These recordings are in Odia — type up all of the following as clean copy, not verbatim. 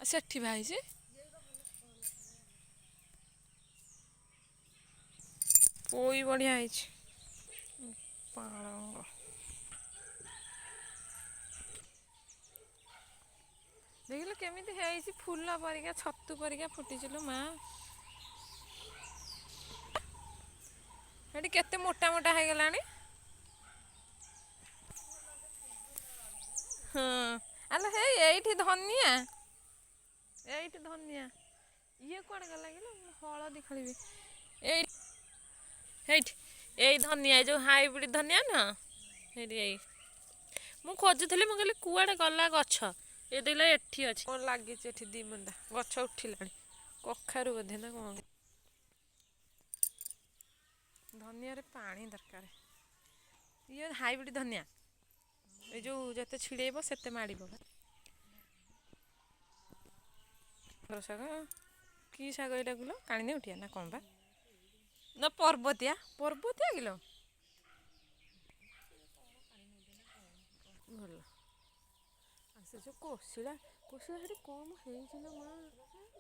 ସେଠି ଭାଇଛି ପୋଇ ବଢ଼ିଆ ହେଇଛି ପାଳଙ୍ଗ ଦେଖିଲୁ କେମିତି ହେଇଛି ଫୁଲ ପରିକା ଛତୁ ପରିକା ଫୁଟିଚିଲୁ ମା ସେଠି କେତେ ମୋଟା ମୋଟା ହେଇଗଲାଣି ହଁ ଆଲୋ ହେଇ ଏଇଠି ଧନିଆ ଇଏ କୁଆଡ଼େ ଗଲା କି ମୁଁ ହଳଦୀ ଖୋଳିବି ହେଇଠି ଏଇ ଧନିଆ ଯେଉଁ ହାଇବ୍ରିଡ୍ ଧନିଆ ନୁହଁ ହେଇଠି ଏଇ ମୁଁ ଖୋଜୁଥିଲି ମୁଁ କହିଲି କୁଆଡ଼େ ଗଲା ଗଛ ଏ ଦେଖିଲା ଏଠି ଅଛି କଣ ଲାଗିଛି ଏଠି ଦି ବୁନ୍ଦା ଗଛ ଉଠିଲାଣି କଖାରୁ ବୋଧେ ନା କଣ ଧନିଆରେ ପାଣି ଦରକାର ଇଏ ହାଇବ୍ରିଡ୍ ଧନିଆ ଏଇ ଯେଉଁ ଯେତେ ଛିଡ଼େଇବ ସେତେ ମାଡ଼ିବ ଶାଗ କି ଶାଗ ଏଇଟା କିଲୋ କାଣି ନେଉଟିଆ ନା କଣ ବା ନା ପର୍ବତିଆ କିଲୋ ଭଲ ଆ ସେ ଯେଉଁ କୋଶିଳା ସେଠି କମ୍ ହେଇଛି ନା ମା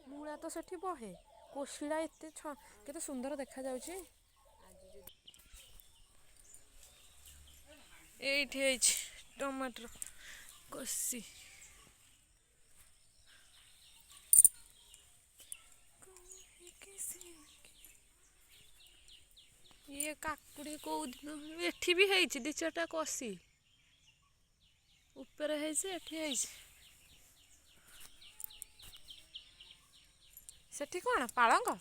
ମୂଳା ତ ସେଠି ବହେ କୋଶିଳା ଏତେ କେତେ ସୁନ୍ଦର ଦେଖାଯାଉଛି ଏଇଠି ହେଇଛି ଟମାଟର କଷି ଇଏ କାକୁଡ଼ି କେଉଁଦିନ ଏଠି ବି ହେଇଛି ଦି ଚାରିଟା କଷି ଉପରେ ହେଇଛି ଏଠି ହେଇଛି ସେଠି କଣ ପାଳଙ୍ଗ